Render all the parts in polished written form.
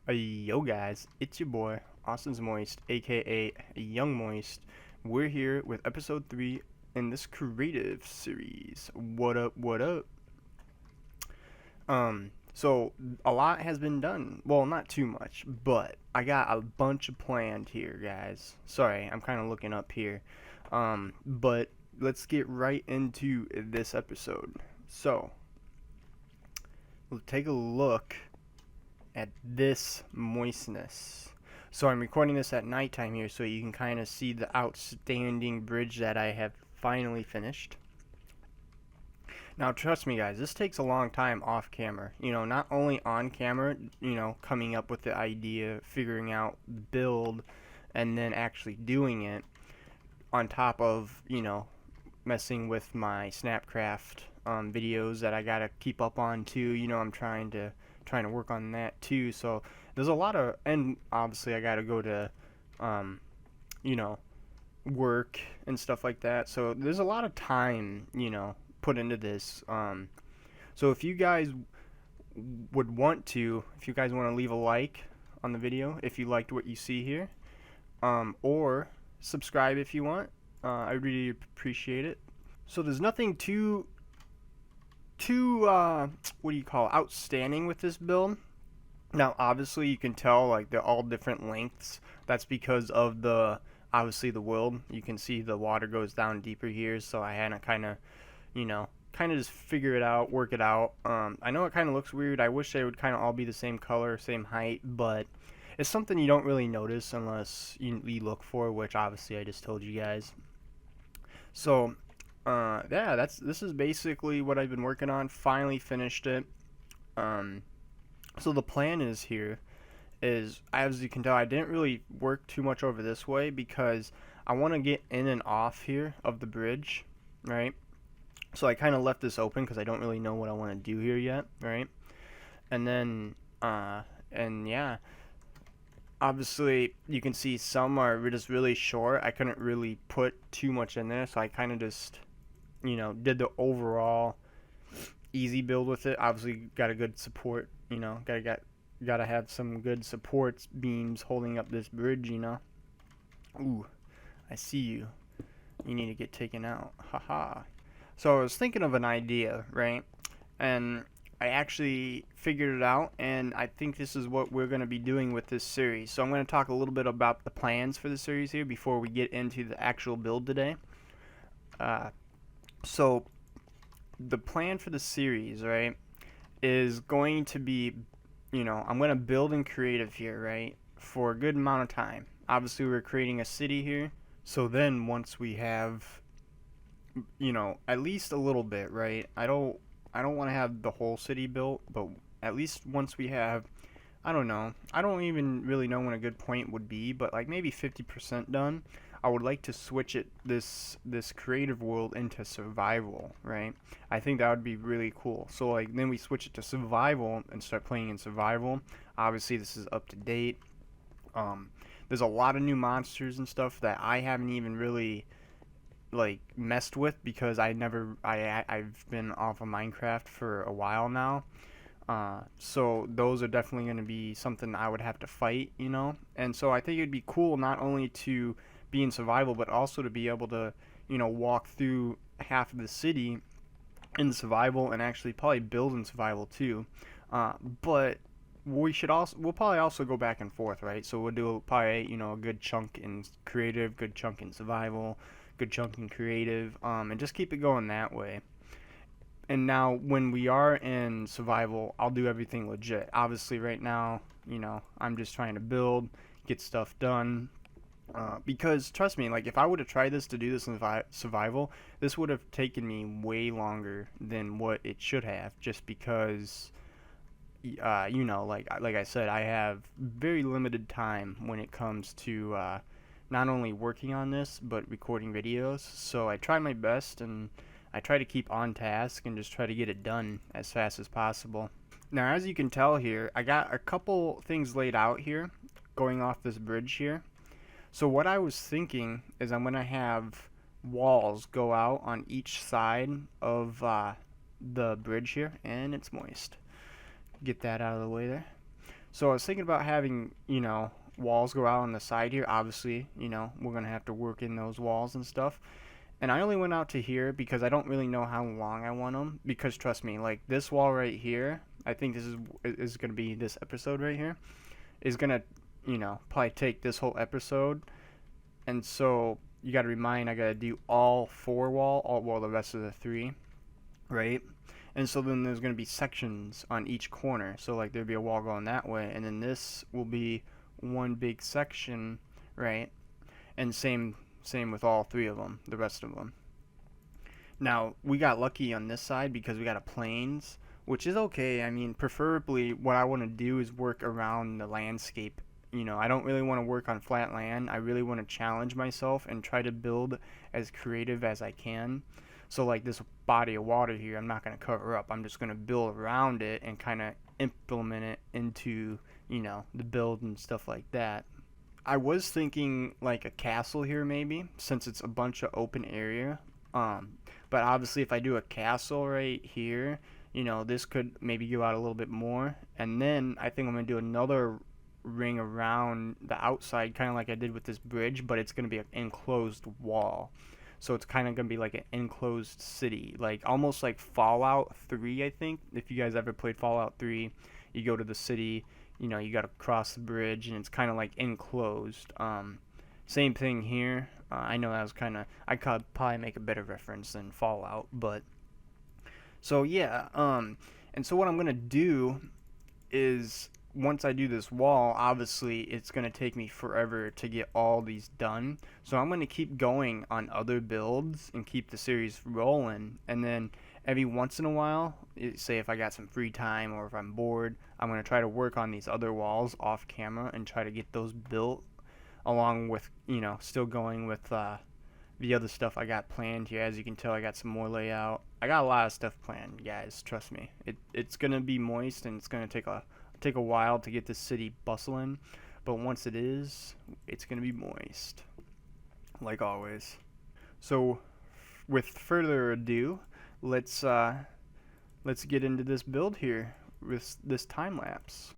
Yo guys, it's your boy, Austin's Moist, aka Young Moist. We're here with episode 3 in this creative series. What up, what up? So a lot has been done. Well, not too much, but I got a bunch of planned here, guys. Sorry, I'm kind of looking up here. But let's get right into this episode. So, we'll take a look at this moistness. So I'm recording this at nighttime here so you can kind of see the outstanding bridge that I have finally finished. Now trust me guys, this takes a long time off camera. Not only on camera, coming up with the idea, figuring out the build, and then actually doing it on top of, messing with my Snapcraft videos that I gotta keep up on too. I'm trying to work on that too. So there's a lot of, and obviously I gotta go to, you know, work and stuff like that. So there's a lot of time, put into this. So if you guys if you guys want to leave a like on the video, if you liked what you see here, or subscribe if you want, I really appreciate it. So there's nothing too what do you call it, outstanding with this build. Now obviously you can tell like they're all different lengths. That's because of the obviously the world. You can see the water goes down deeper here, so I had to kind of just figure it out, work it out. I know it kind of looks weird. I wish they would kind of all be the same color, same height, but it's something you don't really notice unless you look for, which obviously I just told you guys. So yeah, this is basically what I've been working on. Finally finished it. So the plan is as you can tell, I didn't really work too much over this way because I want to get in and off here of the bridge, right? So I kind of left this open because I don't really know what I want to do here yet, right? And then and yeah, obviously you can see some are just really short. I couldn't really put too much in there, so I kind of just did the overall easy build with it. Obviously got a good support, gotta have some good support beams holding up this bridge, Ooh, I see you. You need to get taken out. Haha. So I was thinking of an idea, right? And I actually figured it out, and I think this is what we're going to be doing with this series. So I'm going to talk a little bit about the plans for the series here before we get into the actual build today. So the plan for the series, right, is going to be, I'm going to build in creative here, right, for a good amount of time. Obviously, we're creating a city here. So then once we have, at least a little bit, right? I don't want to have the whole city built, but at least once we have, I don't know. I don't even really know when a good point would be, but like maybe 50% done. I would like to switch this creative world into survival, right? I think that would be really cool. So like then we switch it to survival and start playing in survival. Obviously this is up to date. There's a lot of new monsters and stuff that I haven't even really like messed with because I've been off of Minecraft for a while now. So those are definitely going to be something I would have to fight, And so I think it'd be cool not only to be in survival, but also to be able to, walk through half of the city in survival and actually probably build in survival too. But we'll probably also go back and forth, right? So we'll do probably, a good chunk in creative, good chunk in survival, good chunk in creative, and just keep it going that way. And now when we are in survival, I'll do everything legit. Obviously right now, I'm just trying to build, get stuff done. Because trust me, like if I would have tried to do this in survival, this would have taken me way longer than what it should have, just because like I said, I have very limited time when it comes to not only working on this but recording videos. So I try my best and I try to keep on task and just try to get it done as fast as possible. Now as you can tell here, I got a couple things laid out here going off this bridge here. So what I was thinking is I'm going to have walls go out on each side of the bridge here, and it's moist. Get that out of the way there. So I was thinking about having, walls go out on the side here. Obviously, we're gonna have to work in those walls and stuff. And I only went out to here because I don't really know how long I want them. Because trust me, like this wall right here, I think this is gonna be this episode right here is gonna, probably take this whole episode. And so you got to remind I got to do all four wall, all well the rest of the three, right? And so then there's going to be sections on each corner. So like there'd be a wall going that way, and then this will be one big section, right? And same with all three of them, the rest of them. Now we got lucky on this side because we got a plains, which is okay. I mean, preferably what I want to do is work around the landscape. I don't really want to work on flat land. I really want to challenge myself and try to build as creative as I can. So like this body of water here, I'm not going to cover up. I'm just going to build around it and kind of implement it into, the build and stuff like that. I was thinking like a castle here maybe, since it's a bunch of open area. But obviously if I do a castle right here, this could maybe go out a little bit more. And then I think I'm going to do another ring around the outside, kind of like I did with this bridge, but it's going to be an enclosed wall. So it's kind of going to be like an enclosed city, like almost like Fallout 3, I think. If you guys ever played Fallout 3, you go to the city, you got to cross the bridge, and it's kind of like enclosed. Same thing here. I know that was kind of, I could probably make a better reference than Fallout, but so yeah. And so what I'm gonna do is once I do this wall, obviously it's going to take me forever to get all these done. So I'm going to keep going on other builds and keep the series rolling. And then every once in a while, say if I got some free time or if I'm bored, I'm going to try to work on these other walls off camera and try to get those built along with, still going with the other stuff I got planned here. As you can tell, I got some more layout. I got a lot of stuff planned, guys. Trust me. It's going to be moist and it's going to take a while to get this city bustling, but once it is, it's going to be moist, like always. So, with further ado, let's get into this build here with this time lapse.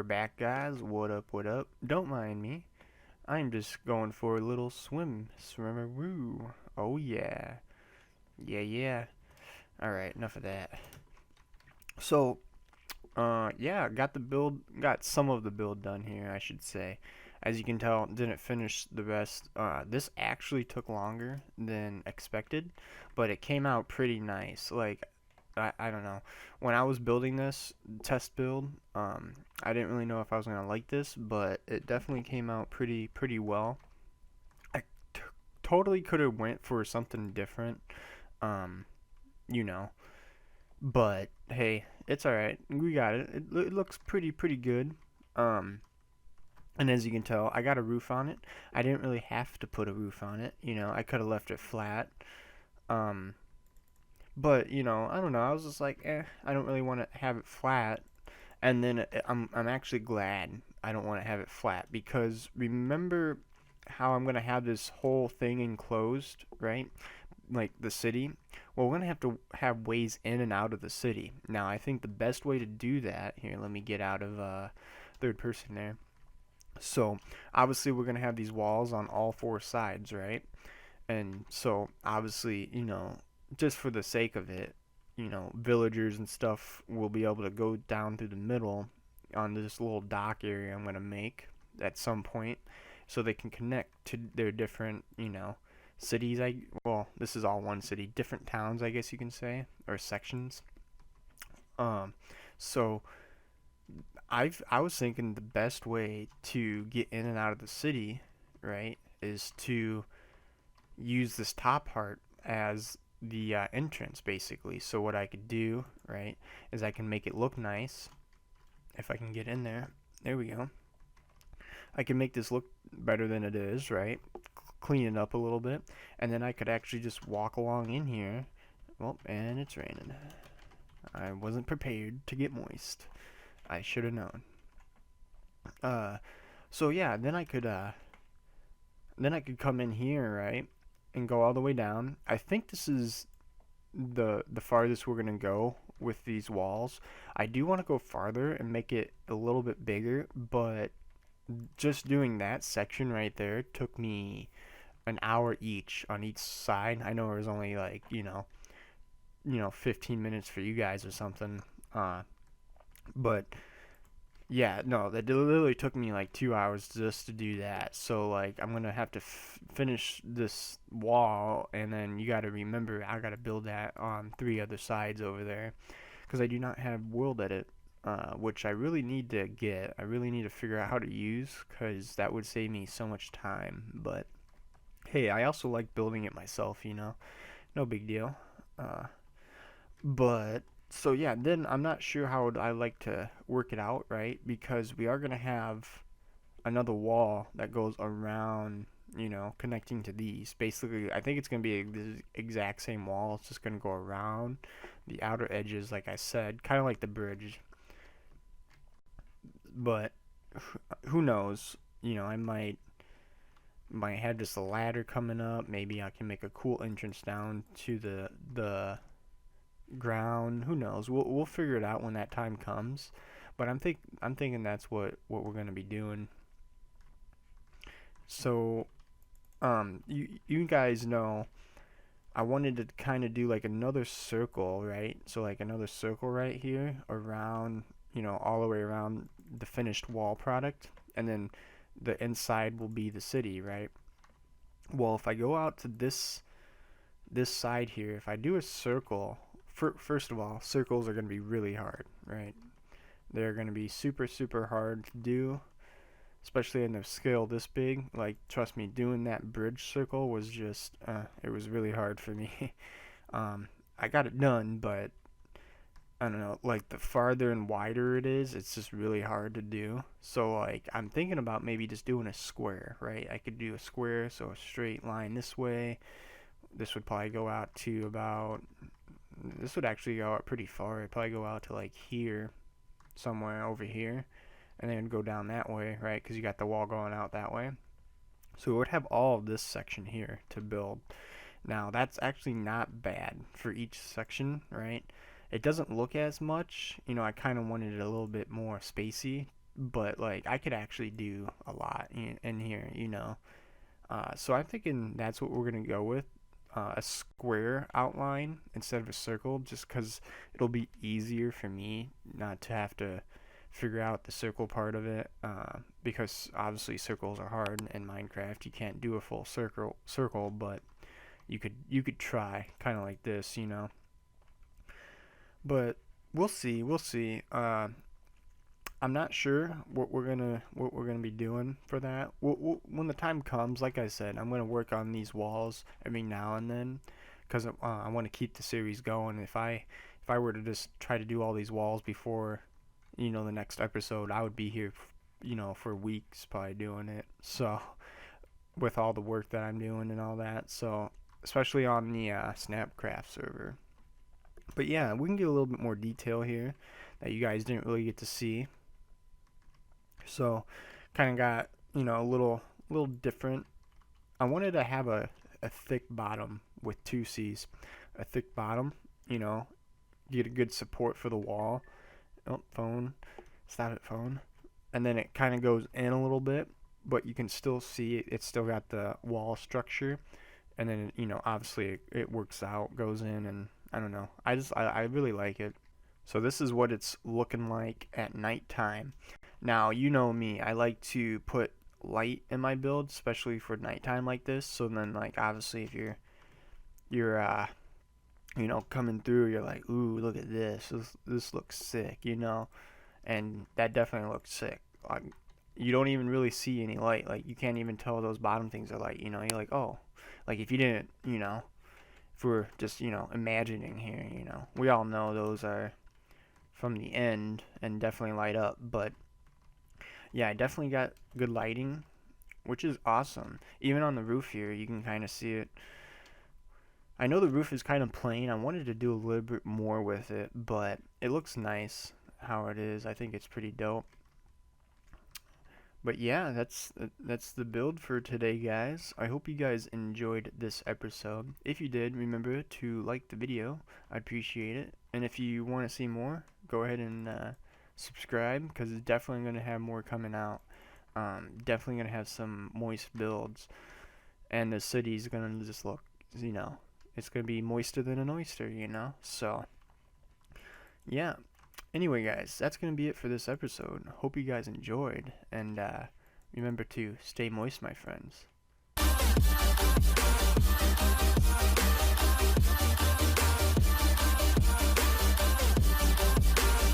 back, guys. What up, what up? Don't mind me. I'm just going for a little swimmeroo. Oh, yeah. Yeah, yeah. Alright, enough of that. So, yeah, got some of the build done here, I should say. As you can tell, didn't finish the rest. This actually took longer than expected, but it came out pretty nice. Like, I don't know. When I was building this test build, I didn't really know if I was gonna like this, but it definitely came out pretty well. I totally could have went for something different, um, you know, but hey, it's all right. We got it. It looks pretty good. Um, and as you can tell, I got a roof on it. I didn't really have to put a roof on it. I could have left it flat. Um, but I don't know. I was just like, I don't really want to have it flat. And then I'm actually glad I don't want to have it flat because remember how I'm gonna have this whole thing enclosed, right? Like the city. Well, we're gonna have to have ways in and out of the city. Now, I think the best way to do that here. Let me get out of third person there. So obviously we're gonna have these walls on all four sides, right? And so obviously, just for the sake of it, villagers and stuff will be able to go down through the middle on this little dock area I'm gonna make at some point, so they can connect to their different, cities. Well, this is all one city, different towns, I guess you can say, or sections. Um, so I was thinking the best way to get in and out of the city, right, is to use this top part as the entrance, basically. So what I could do, right, is I can make it look nice. If I can get in there, there we go. I can make this look better than it is, right? Clean it up a little bit, and then I could actually just walk along in here. Well, and it's raining. I wasn't prepared to get moist. I should have known. Uh, so yeah, then I could come in here, right, and go all the way down. I think this is the farthest we're gonna go with these walls. I do want to go farther and make it a little bit bigger, but just doing that section right there took me an hour each on each side. I know it was only like 15 minutes for you guys or something. But yeah, no, that literally took me like 2 hours just to do that. So like I'm gonna have to finish this wall, and then you got to remember I got to build that on three other sides over there, because I do not have world edit, which I really need to get. I really need to figure out how to use, because that would save me so much time. But hey, I also like building it myself. No big deal. Uh, but so yeah, then I'm not sure how I like to work it out, right? Because we are gonna have another wall that goes around, connecting to these. Basically, I think it's gonna be the exact same wall. It's just gonna go around the outer edges, like I said, kind of like the bridge. But who knows? I might have just a ladder coming up. Maybe I can make a cool entrance down to the ground. Who knows? We'll figure it out when that time comes. But I'm thinking that's what we're gonna be doing. So you guys know I wanted to kind of do like another circle, right? So like another circle right here around, all the way around the finished wall product, and then the inside will be the city, right? Well, if I go out to this side here, if I do a circle, first of all, circles are going to be really hard, right? They're going to be super hard to do, especially in a scale this big. Like, trust me, doing that bridge circle was just, it was really hard for me. I got it done, but I don't know, like the farther and wider it is, it's just really hard to do. So, like, I'm thinking about maybe just doing a square, right? I could do a square, so a straight line this way. This would probably go out to about, this would actually go out pretty far. It'd probably go out to like here, somewhere over here, and then go down that way, right? Because you got the wall going out that way. So it would have all of this section here to build. Now, that's actually not bad for each section, right? It doesn't look as much. I kind of wanted it a little bit more spacey, but like I could actually do a lot in here, So I'm thinking that's what we're gonna go with, a square outline instead of a circle, just because it'll be easier for me not to have to figure out the circle part of it, because obviously circles are hard in Minecraft. You can't do a full circle, but you could try kind of like this. But we'll see. I'm not sure what we're gonna be doing for that. When the time comes, like I said, I'm gonna work on these walls every now and then, because I want to keep the series going. If I were to just try to do all these walls before, the next episode, I would be here, for weeks probably doing it. So with all the work that I'm doing and all that, so especially on the Snapcraft server. But yeah, we can get a little bit more detail here that you guys didn't really get to see. So, kind of got, a little different. I wanted to have a thick bottom with two C's. A thick bottom, get a good support for the wall. Oh, phone. Stop it, phone. And then it kind of goes in a little bit, but you can still see it's still got the wall structure. And then, obviously it works out, goes in, and I don't know. I really like it. So this is what it's looking like at nighttime. Now, you know me, I like to put light in my build, especially for nighttime like this. So then, like, obviously if you're coming through, you're like, ooh, look at this. This looks sick, and that definitely looks sick. Like, you don't even really see any light. Like, you can't even tell those bottom things are light, You're like, oh, like if you didn't, if we're just, imagining here, we all know those are from the end and definitely light up. But yeah, I definitely got good lighting, which is awesome. Even on the roof here, you can kind of see it. I know the roof is kind of plain. I wanted to do a little bit more with it, but it looks nice how it is. I think it's pretty dope. But yeah, that's the build for today, guys. I hope you guys enjoyed this episode. If you did, remember to like the video. I'd appreciate it. And if you want to see more, go ahead and subscribe, because it's definitely going to have more coming out. Definitely going to have some moist builds. And the city's going to just look, it's going to be moister than an oyster, So, yeah. Anyway, guys, that's going to be it for this episode. Hope you guys enjoyed. And remember to stay moist, my friends.